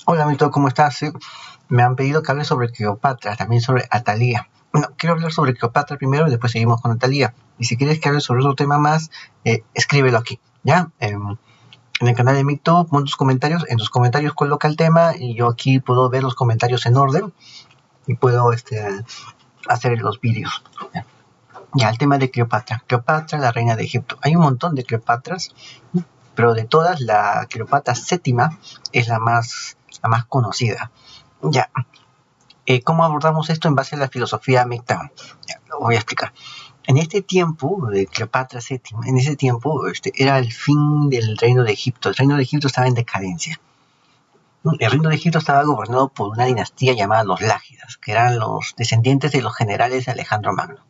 Hola, Milton, ¿cómo estás? Sí, me han pedido que hable sobre Cleopatra, también sobre Atalía. Bueno, quiero hablar sobre Cleopatra primero y después seguimos con Atalía. Y si quieres que hable sobre otro tema más, escríbelo aquí, ¿ya? En el canal de Milton, pon tus comentarios, en tus comentarios coloca el tema y yo aquí puedo ver los comentarios en orden y puedo hacer los vídeos. Ya, el tema de Cleopatra. Cleopatra, la reina de Egipto. Hay un montón de Cleopatras, pero de todas, la Cleopatra séptima es la más conocida. Ya, ¿cómo abordamos esto en base a la filosofía Midtown? Ya, lo voy a explicar. En este tiempo de Cleopatra VII, en ese tiempo era el fin del reino de Egipto. El reino de Egipto estaba en decadencia. El reino de Egipto estaba gobernado por una dinastía llamada los Lágidas, que eran los descendientes de los generales de Alejandro Magno.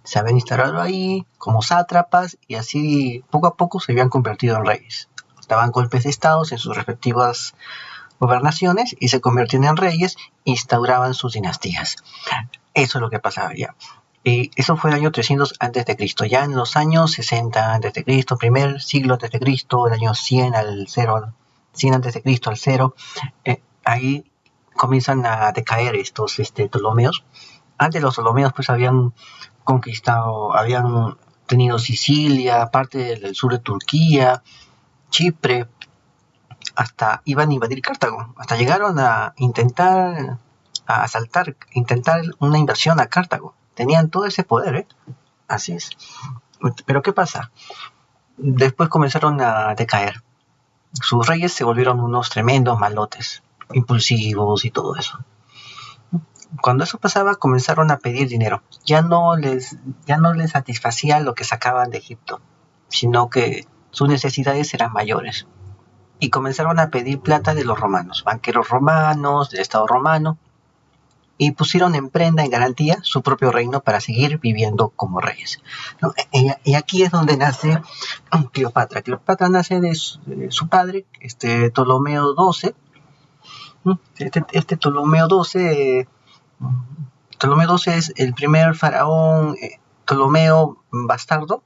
Se habían instalado ahí como sátrapas y así poco a poco se habían convertido en reyes. Daban golpes de estado en sus respectivas gobernaciones y se convertían en reyes e instauraban sus dinastías. Eso es lo que pasaba ya. Y eso fue el año 300 a.C. Ya en los años 60 a.C., primer siglo a.C., el año 100 al 0, 100 a.C. al 0, ahí comienzan a decaer estos Ptolomeos. Antes los Ptolomeos pues habían conquistado, habían tenido Sicilia, parte del sur de Turquía, Chipre, hasta iban a invadir Cartago, hasta llegaron a intentar a asaltar, intentar una invasión a Cartago. Tenían todo ese poder, ¿eh? Así es. Pero ¿qué pasa? Después comenzaron a decaer. Sus reyes se volvieron unos tremendos malotes, impulsivos y todo eso. Cuando eso pasaba, comenzaron a pedir dinero. Ya no les satisfacía lo que sacaban de Egipto, sino que sus necesidades eran mayores. Y comenzaron a pedir plata de los romanos, banqueros romanos, del Estado romano, y pusieron en prenda, en garantía, su propio reino para seguir viviendo como reyes, ¿no? Y aquí es donde nace Cleopatra. Cleopatra nace de su padre, Ptolomeo XII. Ptolomeo XII, Ptolomeo XII es el primer faraón, Ptolomeo bastardo,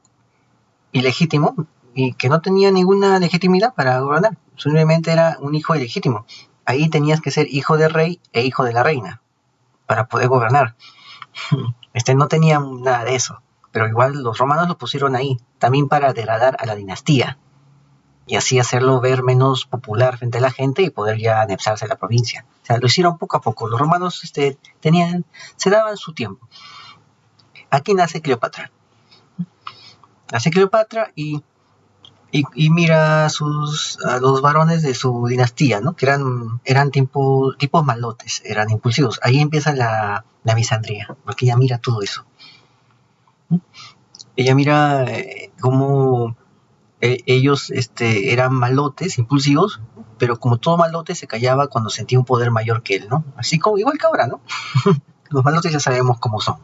ilegítimo, y que no tenía ninguna legitimidad para gobernar. Simplemente era un hijo ilegítimo. Ahí tenías que ser hijo del rey e hijo de la reina para poder gobernar. No tenía nada de eso, pero igual los romanos lo pusieron ahí, también para degradar a la dinastía y así hacerlo ver menos popular frente a la gente y poder ya anexarse a la provincia. O sea, lo hicieron poco a poco. Los romanos se daban su tiempo. Aquí nace Cleopatra. Nace Cleopatra y mira a los varones de su dinastía, ¿no? Que eran tipos malotes, eran impulsivos. Ahí empieza la misandría, porque ella mira todo eso. Ella mira cómo ellos eran malotes, impulsivos, pero como todo malote se callaba cuando sentía un poder mayor que él, ¿no? Así como igual que ahora, ¿no? Los malotes ya sabemos cómo son.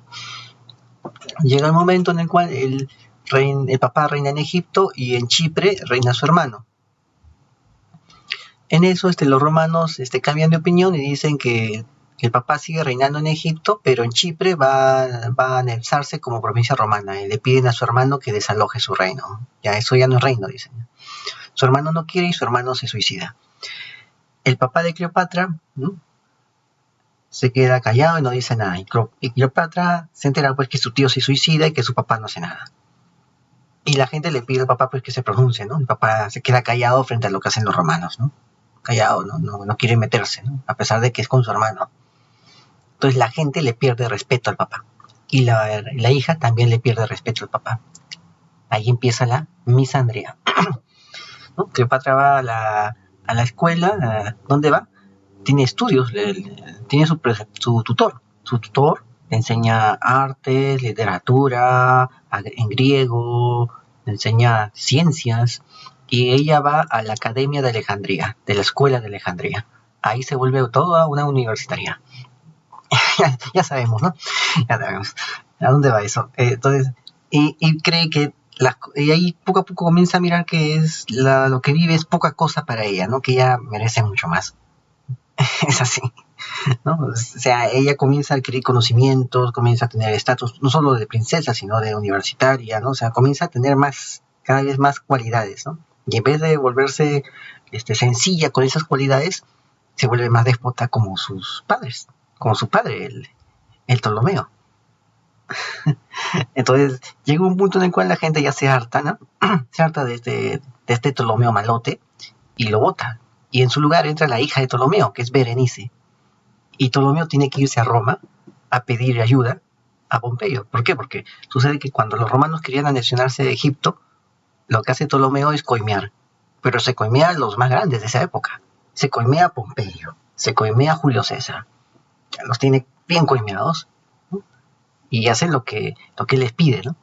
Llega el momento en el cual el papá reina en Egipto y en Chipre reina su hermano. En eso los romanos cambian de opinión y dicen que el papá sigue reinando en Egipto, pero en Chipre va a anexarse como provincia romana. Y le piden a su hermano que desaloje su reino. Ya eso ya no es reino, dicen. Su hermano no quiere y su hermano se suicida. El papá de Cleopatra se queda callado y no dice nada. Y Cleopatra se entera pues que su tío se suicida y que su papá no hace nada. Y la gente le pide al papá pues que se pronuncie, ¿no? El papá se queda callado frente a lo que hacen los romanos, ¿no? Callado, no quiere meterse, ¿no? A pesar de que es con su hermano. Entonces la gente le pierde respeto al papá. Y la hija también le pierde respeto al papá. Ahí empieza la misandría, ¿no? Cleopatra va a la escuela. ¿Dónde va? Tiene estudios, tiene su tutor. Su tutor le enseña arte, literatura, en griego, le enseña ciencias. Y ella va a la Academia de Alejandría, de la Escuela de Alejandría. Ahí se vuelve toda una universitaria. Ya sabemos, ¿no? Ya sabemos. ¿A dónde va eso? Entonces, y cree que y ahí poco a poco comienza a mirar que lo que vive es poca cosa para ella, ¿no? Que ella merece mucho más. Es así, ¿no? O sea, ella comienza a adquirir conocimientos, comienza a tener estatus, no solo de princesa, sino de universitaria, ¿no? O sea, comienza a tener cada vez más cualidades, ¿no? Y en vez de volverse sencilla con esas cualidades, se vuelve más déspota como sus padres, como su padre, el Ptolomeo. Entonces llega un punto en el cual la gente ya se harta, ¿no? Se harta de este Ptolomeo malote y lo bota. Y en su lugar entra la hija de Ptolomeo, que es Berenice. Y Ptolomeo tiene que irse a Roma a pedir ayuda a Pompeyo. ¿Por qué? Porque sucede que cuando los romanos querían anexionarse de Egipto, lo que hace Ptolomeo es coimear. Pero se coimea a los más grandes de esa época. Se coimea a Pompeyo, se coimea a Julio César. Los tiene bien coimeados, ¿no? Y hacen lo que les pide, ¿no?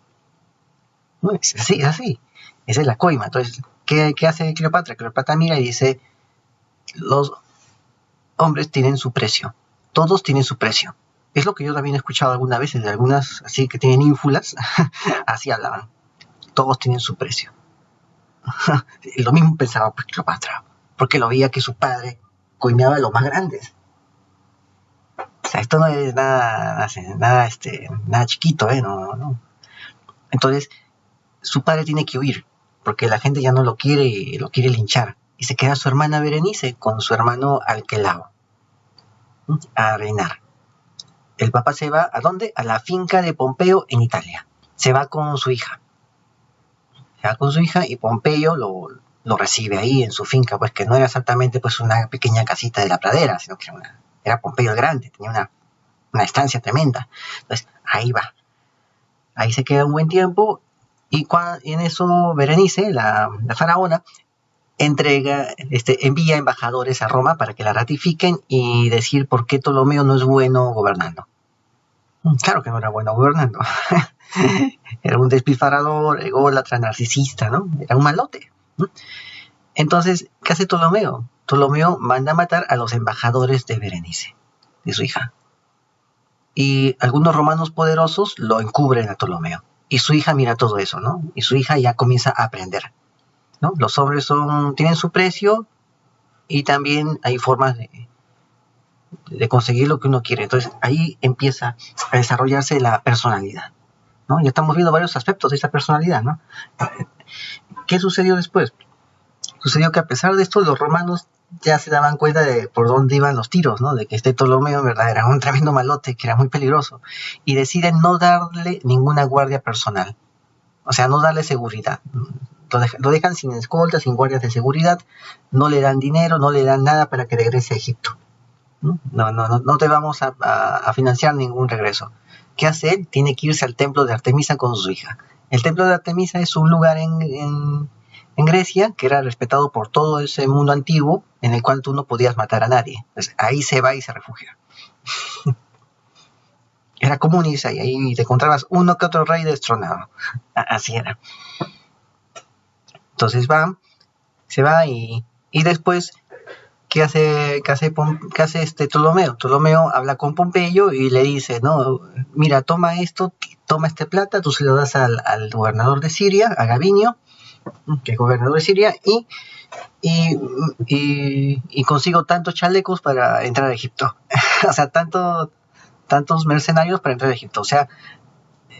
No, es así, es así. Esa es la coima. Entonces, ¿qué hace Cleopatra? Cleopatra mira y dice, los hombres tienen su precio. Todos tienen su precio. Es lo que yo también he escuchado algunas veces de algunas así que tienen ínfulas. Así hablaban. Todos tienen su precio. Lo mismo pensaba pues Cleopatra, porque lo veía que su padre coimeaba a los más grandes. O sea, esto no es nada chiquito, no. Entonces, su padre tiene que huir, porque la gente ya no lo quiere linchar. Y se queda su hermana Berenice con su hermano Arquelao a reinar. El papá se va, ¿a dónde? A la finca de Pompeyo en Italia. Se va con su hija. Y Pompeyo lo recibe ahí en su finca, pues que no era exactamente pues una pequeña casita de la pradera, sino que era Pompeyo el Grande, tenía una estancia tremenda. Entonces, ahí va. Ahí se queda un buen tiempo y en eso Berenice, la faraona, envía embajadores a Roma para que la ratifiquen y decir por qué Ptolomeo no es bueno gobernando. Claro que no era bueno gobernando. Era un despilfarrador, ególatra, narcisista, ¿no? Era un malote, ¿no? Entonces, ¿qué hace Ptolomeo? Ptolomeo manda a matar a los embajadores de Berenice, de su hija. Y algunos romanos poderosos lo encubren a Ptolomeo. Y su hija mira todo eso, ¿no? Y su hija ya comienza a aprender, ¿no? Los hombres tienen su precio y también hay formas de conseguir lo que uno quiere. Entonces, ahí empieza a desarrollarse la personalidad, ¿no? Ya estamos viendo varios aspectos de esta personalidad, ¿no? ¿Qué sucedió después? Sucedió que a pesar de esto, los romanos ya se daban cuenta de por dónde iban los tiros, ¿no? De que este Ptolomeo en verdad era un tremendo malote, que era muy peligroso, y deciden no darle ninguna guardia personal, o sea, no darle seguridad. Lo dejan sin escoltas, sin guardias de seguridad, no le dan dinero, no le dan nada para que regrese a Egipto. No te vamos a financiar ningún regreso. ¿Qué hace él? Tiene que irse al templo de Artemisa con su hija. El templo de Artemisa es un lugar en Grecia que era respetado por todo ese mundo antiguo en el cual tú no podías matar a nadie. Entonces, ahí se va y se refugia. Era común irse ahí te encontrabas uno que otro rey destronado. Así era. Entonces se va y después, ¿qué hace Ptolomeo? Ptolomeo habla con Pompeyo y le dice, no, mira, toma esto, toma este plata, tú se lo das al gobernador de Siria, a Gabinio, que es gobernador de Siria, y consigo tantos chalecos para entrar a Egipto. O sea, tantos mercenarios para entrar a Egipto. O sea,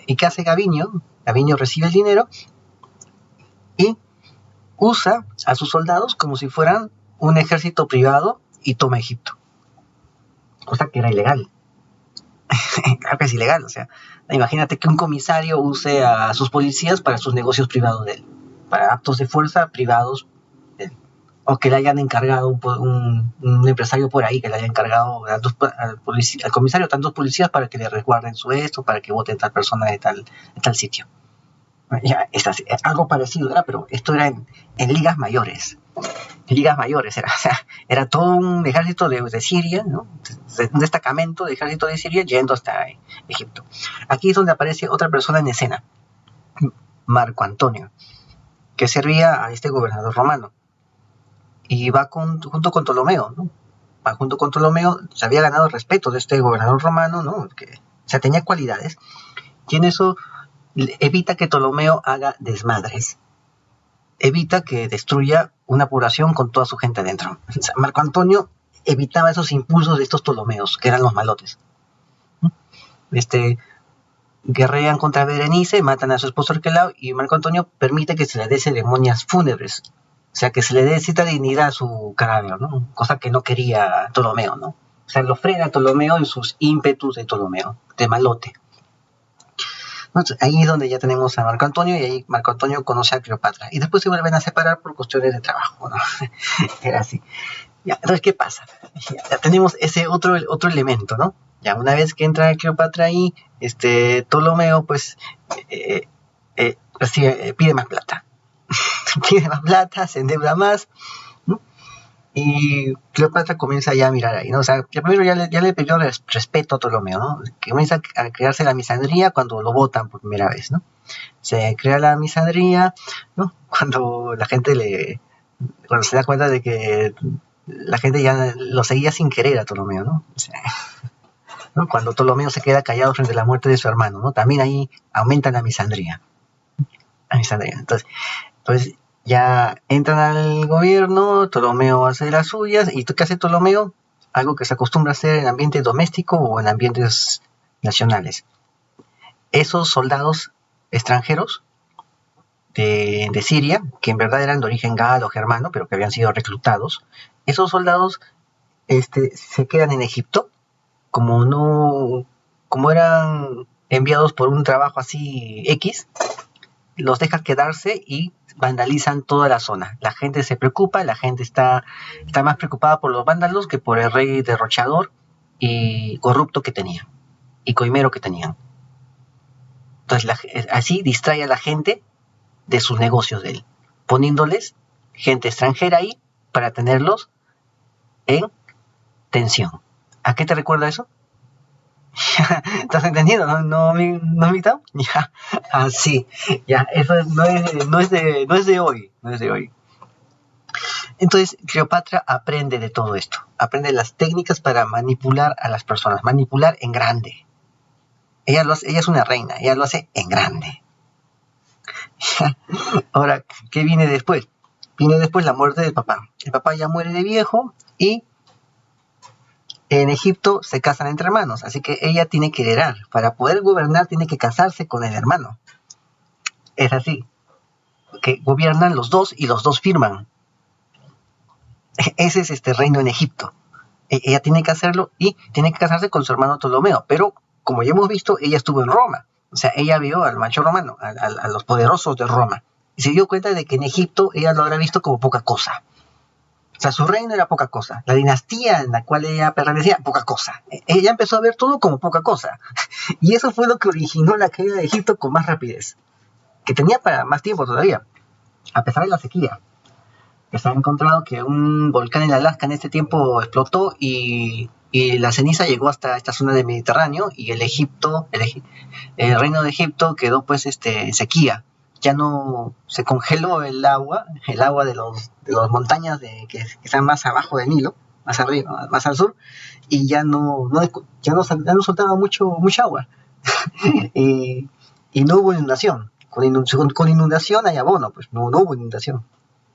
¿y qué hace Gabinio? Gabinio recibe el dinero y usa a sus soldados como si fueran un ejército privado y toma Egipto. Cosa que era ilegal. Claro que es ilegal. O sea, imagínate que un comisario use a sus policías para sus negocios privados de él, para actos de fuerza privados de él. O que le hayan encargado un empresario por ahí, que le haya encargado al comisario tantos policías para que le resguarden su esto, para que voten tal persona de tal sitio. Ya, algo parecido era, pero esto era en ligas mayores. En ligas mayores era, o sea, era todo un ejército de Siria, ¿no? Un destacamento de ejército de Siria yendo hasta Egipto. Aquí es donde aparece otra persona en escena, Marco Antonio, que servía a este gobernador romano. Y va junto con Ptolomeo, ¿no? Va junto con Ptolomeo, se había ganado el respeto de este gobernador romano, ¿no? O sea, tenía cualidades. Y en eso evita que Ptolomeo haga desmadres, evita que destruya una población con toda su gente adentro. O sea, Marco Antonio evitaba esos impulsos de estos Ptolomeos, que eran los malotes. Guerrean contra Berenice, matan a su esposo Arquelao y Marco Antonio permite que se le dé ceremonias fúnebres sea, que se le dé cierta dignidad a su cadáver, ¿no? Cosa que no quería Ptolomeo, ¿no? O sea, lo frena Ptolomeo en sus ímpetus de Ptolomeo, de malote. Entonces, ahí es donde ya tenemos a Marco Antonio, y ahí Marco Antonio conoce a Cleopatra. Y después se vuelven a separar por cuestiones de trabajo, ¿no? Era así. Ya, entonces, ¿qué pasa? Ya tenemos ese otro elemento, ¿no? Ya una vez que entra Cleopatra ahí, Ptolomeo, pues, pide más plata. Pide más plata, se endeuda más, ¿no? Y Cleopatra comienza ya a mirar ahí, ¿no? O sea, primero ya le pidió respeto a Ptolomeo, ¿no? Que comienza a crearse la misandría cuando lo votan por primera vez, ¿no? Se crea la misandría, ¿no? Cuando cuando se da cuenta de que la gente ya lo seguía sin querer a Ptolomeo, ¿no? O sea, ¿no? Cuando Ptolomeo se queda callado frente a la muerte de su hermano, ¿no? También ahí aumenta la misandría. Entonces ya entran al gobierno, Ptolomeo hace las suyas, y ¿qué hace Ptolomeo? Algo que se acostumbra a hacer en ambiente doméstico o en ambientes nacionales. Esos soldados extranjeros de Siria, que en verdad eran de origen galo o germano, pero que habían sido reclutados, esos soldados se quedan en Egipto, como eran enviados por un trabajo así X, los dejan quedarse y vandalizan toda la zona. La gente se preocupa, la gente está más preocupada por los vándalos que por el rey derrochador y corrupto que tenían, y coimero que tenían. Entonces así distrae a la gente de sus negocios de él, poniéndoles gente extranjera ahí para tenerlos en tensión. ¿A qué te recuerda eso? ¿Estás entendiendo? ¿No has visto? Ya, así. Ya, eso no es de hoy. No es de hoy. Entonces, Cleopatra aprende de todo esto. Aprende las técnicas para manipular a las personas. Manipular en grande. Ella es una reina. Ella lo hace en grande. Ahora, ¿qué viene después? Viene después la muerte del papá. El papá ya muere de viejo y en Egipto se casan entre hermanos, así que ella tiene que heredar. Para poder gobernar tiene que casarse con el hermano. Es así, que gobiernan los dos y los dos firman. Ese es este reino en Egipto. Ella tiene que hacerlo y tiene que casarse con su hermano Ptolomeo, pero como ya hemos visto, ella estuvo en Roma. O sea, ella vio al macho romano, a los poderosos de Roma, y se dio cuenta de que en Egipto ella lo habrá visto como poca cosa. O sea, su reino era poca cosa. La dinastía en la cual ella pertenecía, poca cosa. Ella empezó a ver todo como poca cosa. Y eso fue lo que originó la caída de Egipto con más rapidez. Que tenía para más tiempo todavía, a pesar de la sequía. Se ha encontrado que un volcán en Alaska en este tiempo explotó y la ceniza llegó hasta esta zona del Mediterráneo, y el reino de Egipto quedó pues en sequía. Ya no se congeló el agua de las montañas que están más abajo del Nilo, más arriba, más al sur, y ya no soltaba mucha agua. y no hubo inundación. Con inundación hay abono, pues no hubo inundación.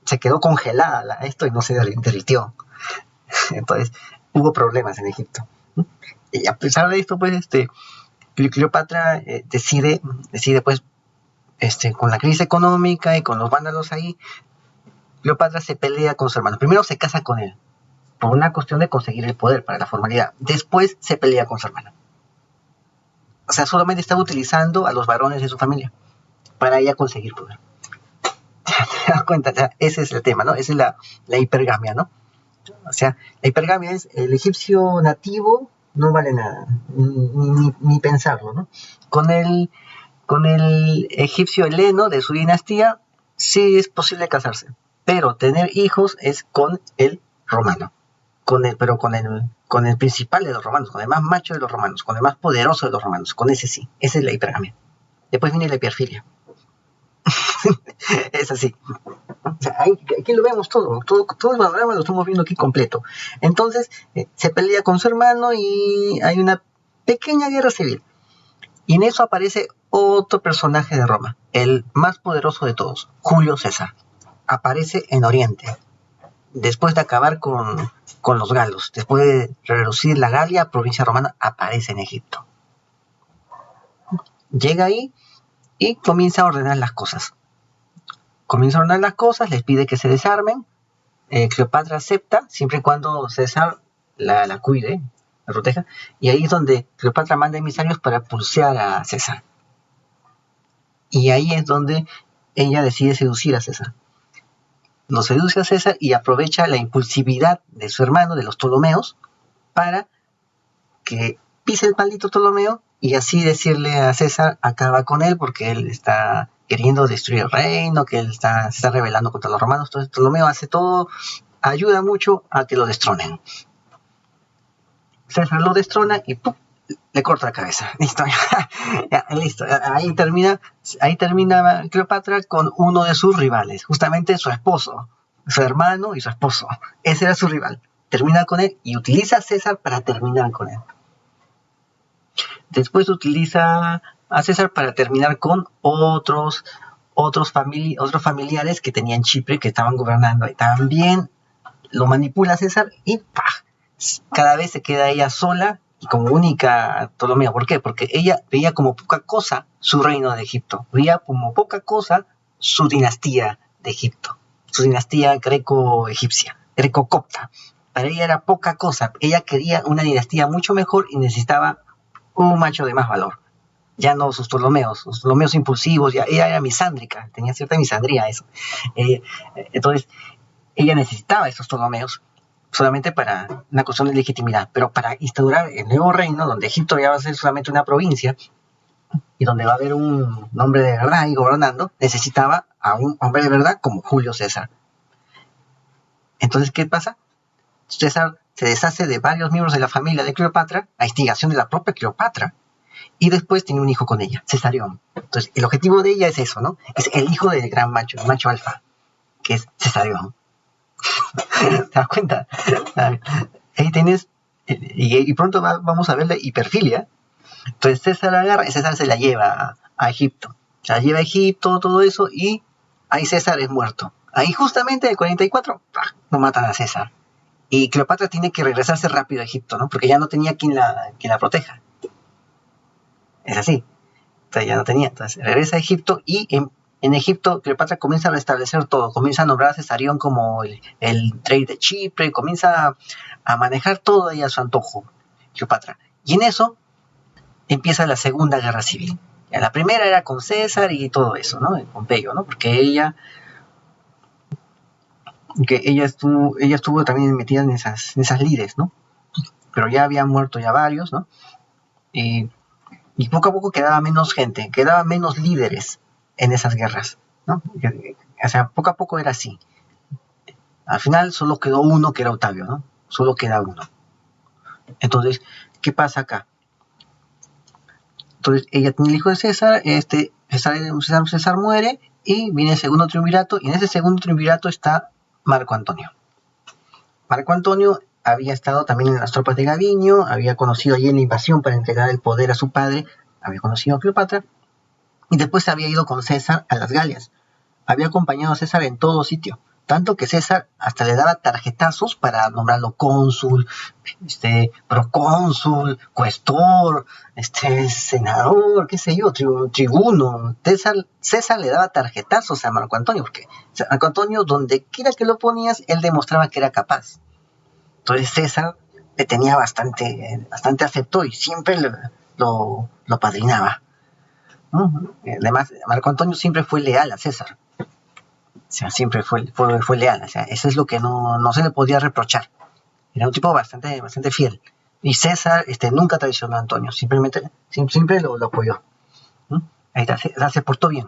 Se quedó congelada esto y no se derritió. Entonces hubo problemas en Egipto. Y a pesar de esto, pues Cleopatra decide pues, con la crisis económica y con los vándalos ahí, Cleopatra se pelea con su hermano. Primero se casa con él, por una cuestión de conseguir el poder para la formalidad. Después se pelea con su hermano. O sea, solamente estaba utilizando a los varones de su familia para ella conseguir poder. ¿Te das cuenta? O sea, ese es el tema, ¿no? Esa es la hipergamia, ¿no? O sea, la hipergamia es el egipcio nativo, no vale nada, ni pensarlo, ¿no? Con el egipcio heleno de su dinastía, sí es posible casarse, pero tener hijos es con el romano, pero con el principal de los romanos, con el más macho de los romanos, con el más poderoso de los romanos, con ese sí, esa es la hipergamia. Después viene la hiperfilia. Es así. O sea, aquí lo vemos todo el panorama lo estamos viendo aquí completo. Entonces, se pelea con su hermano y hay una pequeña guerra civil. Y en eso aparece otro personaje de Roma, el más poderoso de todos, Julio César. Aparece en Oriente, después de acabar con los galos, después de reducir la Galia, provincia romana, aparece en Egipto. Llega ahí y comienza a ordenar las cosas. Comienza a ordenar las cosas, les pide que se desarmen. Cleopatra acepta, siempre y cuando César la cuide, la proteja. Y ahí es donde Cleopatra manda emisarios para pulsear a César. Y ahí es donde ella decide seducir a César. Lo seduce a César y aprovecha la impulsividad de su hermano, de los Ptolomeos, para que pise el maldito Ptolomeo y así decirle a César, acaba con él porque él está queriendo destruir el reino, que él se está rebelando contra los romanos. Entonces Ptolomeo hace todo, ayuda mucho a que lo destronen. César lo destrona y ¡pum!, le corta la cabeza. Listo, ya, listo. Ahí termina Cleopatra con uno de sus rivales, justamente su esposo, su hermano y su esposo. Ese era su rival. Termina con él y utiliza a César para terminar con él. Después utiliza a César para terminar con otros familiares que tenían Chipre, que estaban gobernando. Y también lo manipula a César y ¡pah!, cada vez se queda ella sola y como única Ptolomeo. ¿Por qué? Porque ella veía como poca cosa su reino de Egipto, veía como poca cosa su dinastía de Egipto, su dinastía greco-egipcia, greco-copta. Para ella era poca cosa, ella quería una dinastía mucho mejor y necesitaba un macho de más valor. Ya no sus Ptolomeos impulsivos, ya ella era misándrica, tenía cierta misandría eso. Entonces, ella necesitaba esos Ptolomeos solamente para una cuestión de legitimidad, pero para instaurar el nuevo reino, donde Egipto ya va a ser solamente una provincia y donde va a haber un hombre de verdad ahí gobernando, necesitaba a un hombre de verdad como Julio César. Entonces, ¿qué pasa? César se deshace de varios miembros de la familia de Cleopatra, a instigación de la propia Cleopatra, y después tiene un hijo con ella, Cesarión. Entonces, el objetivo de ella es eso, ¿no? Es el hijo del gran macho, el macho alfa, que es Cesarión. ¿Te das cuenta? Ahí tienes, y pronto vamos a ver la hiperfilia. Entonces César se la lleva a Egipto. Se la lleva a Egipto, todo eso, y ahí César es muerto. Ahí justamente en el 44, no matan a César. Y Cleopatra tiene que regresarse rápido a Egipto, ¿no? Porque ya no tenía quien la proteja. Es así. Entonces ya no tenía. Entonces regresa a Egipto y en Egipto Cleopatra comienza a restablecer todo. Comienza a nombrar a Cesarión como el rey de Chipre. Comienza a manejar todo ahí a su antojo, Cleopatra. Y en eso empieza la Segunda Guerra Civil. Ya, la primera era con César y todo eso, ¿no? Pompeyo, ¿no? Porque ella estuvo también metida en esas lides, ¿no? Pero ya habían muerto ya varios, ¿no? Y poco a poco quedaba menos gente, quedaba menos líderes en esas guerras, ¿no? O sea, poco a poco era así. Al final solo quedó uno, que era Octavio, ¿no? Solo queda uno. Entonces, ¿qué pasa acá? Entonces, ella tiene el hijo de César, César muere y viene el segundo triunvirato, y en ese segundo triunvirato está Marco Antonio. Marco Antonio había estado también en las tropas de Gabinio, había conocido allí en la invasión para entregar el poder a su padre, había conocido a Cleopatra, y después había ido con César a las Galias. Había acompañado a César en todo sitio, tanto que César hasta le daba tarjetazos para nombrarlo cónsul, procónsul, cuestor, senador, qué sé yo, tribuno. César le daba tarjetazos a Marco Antonio, porque Marco Antonio, donde quiera que lo ponías, él demostraba que era capaz. Entonces César le tenía bastante afecto y siempre lo padrinaba. Además, Marco Antonio siempre fue leal a César. O sea, siempre fue leal. O sea, eso es lo que no se le podía reprochar. Era un tipo bastante fiel. Y César nunca traicionó a Antonio, siempre lo apoyó. Ahí está, se portó bien.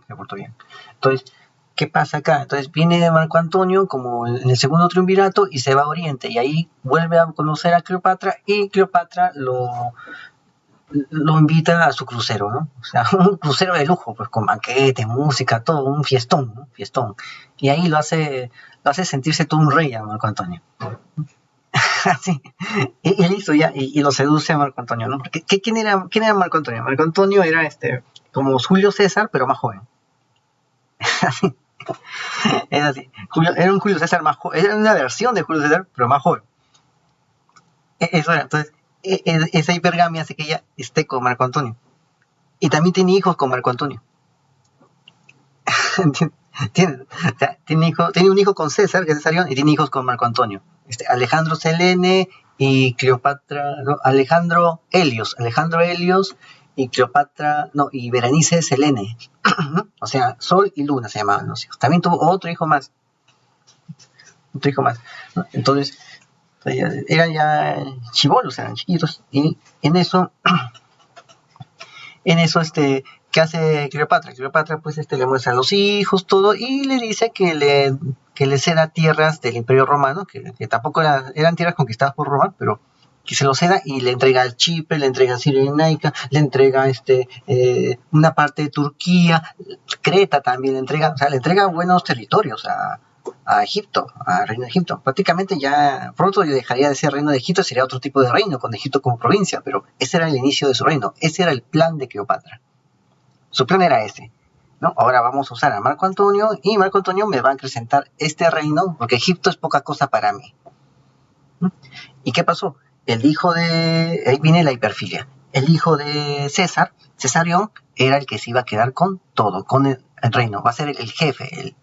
Entonces, ¿qué pasa acá? Entonces viene Marco Antonio como en el segundo triunvirato y se va a Oriente. Y ahí vuelve a conocer a Cleopatra y Cleopatra lo invita a su crucero, ¿no? O sea, un crucero de lujo, pues con banquete, música, todo, un fiestón, ¿no? Fiestón. Y ahí lo hace sentirse todo un rey a Marco Antonio. Así. Y listo, ya, y lo seduce a Marco Antonio, ¿no? Porque, ¿quién era Marco Antonio? Marco Antonio era como Julio César, pero más joven. Así. Es así. Era un Julio César más joven, era una versión de Julio César, pero más joven. Eso era, entonces, esa hipergamia hace que ella esté con Marco Antonio. Y también tiene hijos con Marco Antonio. Tiene un hijo con César, que es Cesarión, y tiene hijos con Marco Antonio. Alejandro Selene y Cleopatra, no, Alejandro Helios y Cleopatra, no, y Berenice Selene. O sea, Sol y Luna se llamaban los hijos. También tuvo otro hijo más, ¿no? Entonces, eran ya chibolos, eran chiquitos, y en eso, ¿qué hace Cleopatra? Cleopatra, pues, le muestra a los hijos, todo, y le dice que le ceda tierras del Imperio Romano, que tampoco eran tierras conquistadas por Roma, pero que se lo ceda, y le entrega Chipre, le entrega Cirenaica, le entrega una parte de Turquía, Creta también le entrega buenos territorios a Egipto, al reino de Egipto. Prácticamente ya pronto dejaría de ser reino de Egipto, sería otro tipo de reino, con Egipto como provincia, pero ese era el inicio de su reino, ese era el plan de Cleopatra. Su plan era ese, ¿no? Ahora vamos a usar a Marco Antonio, y Marco Antonio me va a acrecentar este reino, porque Egipto es poca cosa para mí. ¿Y qué pasó? Ahí viene la hiperfilia. El hijo de César, Cesarión, era el que se iba a quedar con todo, con el reino. Va a ser el jefe,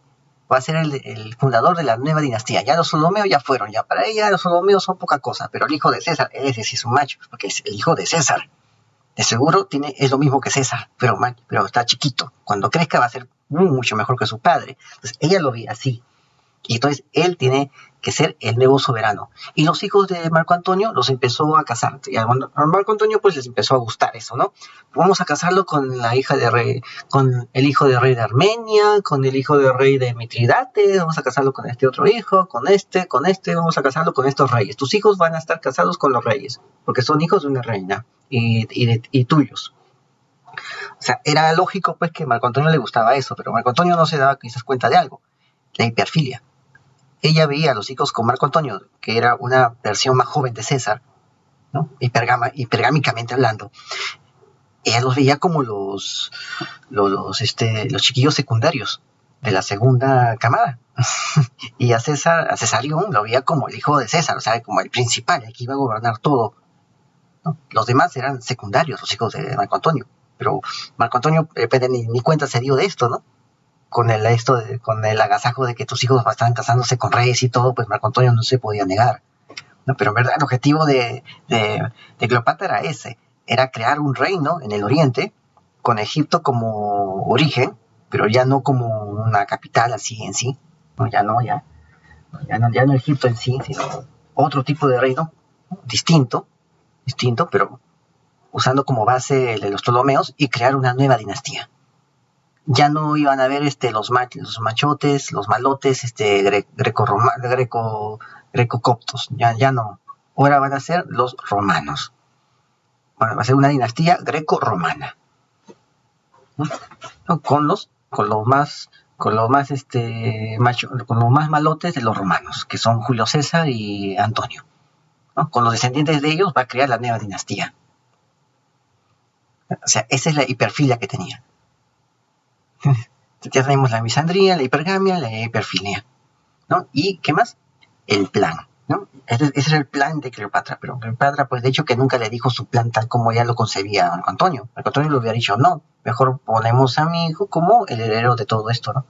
va a ser el fundador de la nueva dinastía. Ya los Ptolomeos ya fueron, ya para ella los Ptolomeos son poca cosa, pero el hijo de César, ese sí es un macho, porque es el hijo de César. De seguro es lo mismo que César, pero está chiquito. Cuando crezca va a ser mucho mejor que su padre. Entonces ella lo ve así. Y entonces él tiene que ser el nuevo soberano. Y los hijos de Marco Antonio los empezó a casar. Y a Marco Antonio pues les empezó a gustar eso, ¿no? Vamos a casarlo con la hija de rey, con el hijo de rey de Armenia, con el hijo de rey de Mitridate, vamos a casarlo con este otro hijo, con este, vamos a casarlo con estos reyes. Tus hijos van a estar casados con los reyes, porque son hijos de una reina y tuyos. O sea, era lógico pues que a Marco Antonio le gustaba eso, pero Marco Antonio no se daba quizás cuenta de algo, la hiperfilia. Ella veía a los hijos con Marco Antonio, que era una versión más joven de César, ¿no? Hipergámicamente hablando. Ella los veía como los chiquillos secundarios de la segunda camada. Y a Cesarión lo veía como el hijo de César, o sea, como el principal, el que iba a gobernar todo, ¿no? Los demás eran secundarios, los hijos de Marco Antonio. Pero Marco Antonio ni cuenta se dio de esto, ¿no? Con el agasajo de que tus hijos estaban casándose con reyes y todo, pues Marco Antonio no se podía negar. No, pero en verdad el objetivo de Cleopatra era ese, era crear un reino en el oriente, con Egipto como origen, pero ya no como una capital así en sí, no, ya no Egipto en sí, sino otro tipo de reino, distinto, pero usando como base de los Ptolomeos, y crear una nueva dinastía. Ya no iban a ver los machotes, los malotes greco-coptos, ya no. Ahora van a ser los romanos. Bueno, va a ser una dinastía greco-romana, ¿no? Con los más malotes de los romanos, que son Julio César y Antonio, ¿no? Con los descendientes de ellos va a crear la nueva dinastía. O sea, esa es la hiperfilia que tenía. Ya tenemos la misandría, la hipergamia, la hiperfilia, ¿no? ¿Y qué más? El plan, ¿no? Ese es el plan de Cleopatra, pero Cleopatra, pues de hecho que nunca le dijo su plan tal como ella lo concebía a Marco Antonio. Marco Antonio le hubiera dicho, no, mejor ponemos a mi hijo como el heredero de todo esto, ¿no?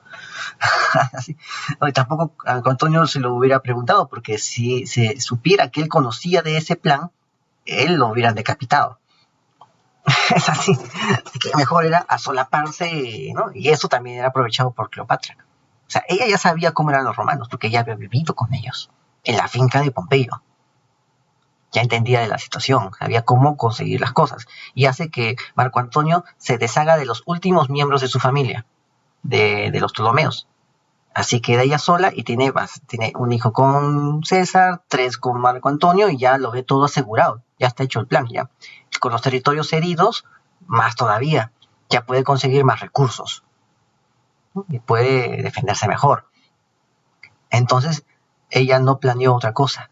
Así. No, y tampoco a Marco Antonio se lo hubiera preguntado, porque si se supiera que él conocía de ese plan, él lo hubieran decapitado. Es así. Así que mejor era asolaparse, ¿no? Y eso también era aprovechado por Cleopatra. O sea, ella ya sabía cómo eran los romanos, porque ella había vivido con ellos en la finca de Pompeyo. Ya entendía de la situación, sabía cómo conseguir las cosas. Y hace que Marco Antonio se deshaga de los últimos miembros de su familia, de los Ptolomeos. Así queda ella sola y tiene un hijo con César, 3 con Marco Antonio, y ya lo ve todo asegurado. Ya está hecho el plan, ya. Con los territorios heridos, más todavía. Ya puede conseguir más recursos, ¿no? Y puede defenderse mejor. Entonces, ella no planeó otra cosa,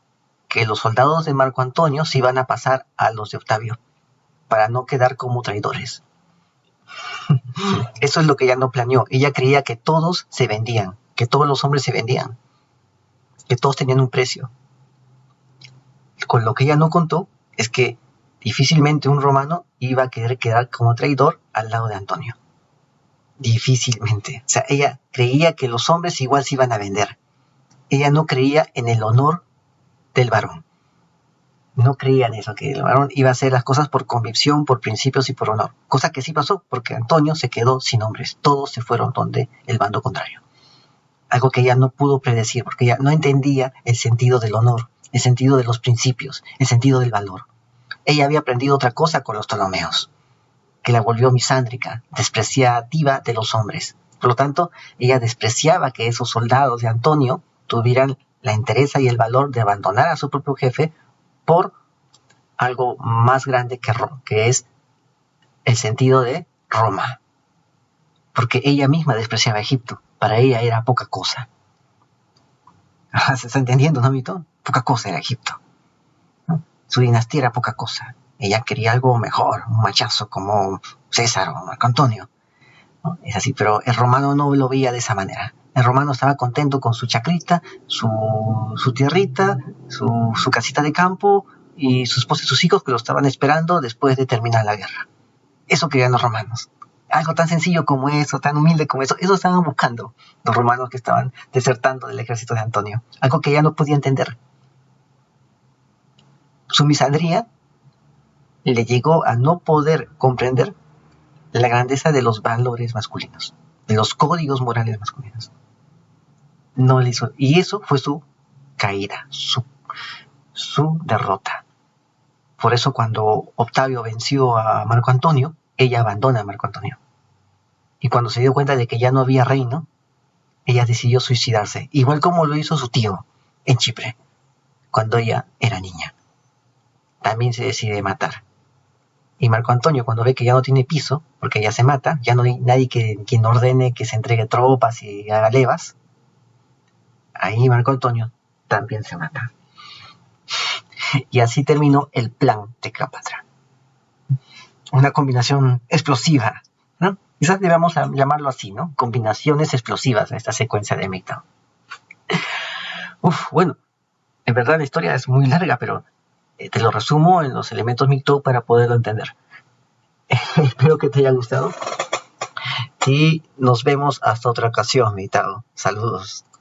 que los soldados de Marco Antonio se iban a pasar a los de Octavio, para no quedar como traidores. Eso es lo que ella no planeó. Ella creía que todos se vendían, que todos los hombres se vendían, que todos tenían un precio. Con lo que ella no contó es que difícilmente un romano iba a querer quedar como traidor al lado de Antonio. Difícilmente. O sea, ella creía que los hombres igual se iban a vender. Ella no creía en el honor del varón. No creía en eso, que el varón iba a hacer las cosas por convicción, por principios y por honor. Cosa que sí pasó, porque Antonio se quedó sin hombres. Todos se fueron donde el bando contrario. Algo que ella no pudo predecir, porque ella no entendía el sentido del honor, el sentido de los principios, el sentido del valor. Ella había aprendido otra cosa con los Ptolomeos, que la volvió misándrica, despreciativa de los hombres. Por lo tanto, ella despreciaba que esos soldados de Antonio tuvieran la entereza y el valor de abandonar a su propio jefe por algo más grande que es el sentido de Roma. Porque ella misma despreciaba a Egipto. Para ella era poca cosa. ¿Se está entendiendo, no, Mito? Poca cosa era Egipto, ¿no? Su dinastía era poca cosa. Ella quería algo mejor, un machazo como César o Marco Antonio, ¿no? Es así, pero el romano no lo veía de esa manera. El romano estaba contento con su chacrita, su tierrita, su casita de campo y su esposa y sus hijos que lo estaban esperando después de terminar la guerra. Eso querían los romanos. Algo tan sencillo como eso, tan humilde como eso estaban buscando los romanos que estaban desertando del ejército de Antonio. Algo que ella no podía entender. Su misandría le llegó a no poder comprender la grandeza de los valores masculinos, de los códigos morales masculinos. No le hizo, y eso fue su caída, su derrota. Por eso cuando Octavio venció a Marco Antonio, ella abandona a Marco Antonio. Y cuando se dio cuenta de que ya no había reino, ella decidió suicidarse, igual como lo hizo su tío en Chipre, cuando ella era niña. También se decide matar. Y Marco Antonio, cuando ve que ya no tiene piso, porque ya se mata, ya no hay nadie quien ordene que se entregue tropas y haga levas, ahí Marco Antonio también se mata. Y así terminó el plan de Cleopatra. Una combinación explosiva, ¿no? Quizás debamos llamarlo así, ¿no? Combinaciones explosivas en esta secuencia de Mito. Bueno, en verdad la historia es muy larga, pero te lo resumo en los elementos Mito para poderlo entender. Espero que te haya gustado. Y nos vemos hasta otra ocasión, Mito. Saludos.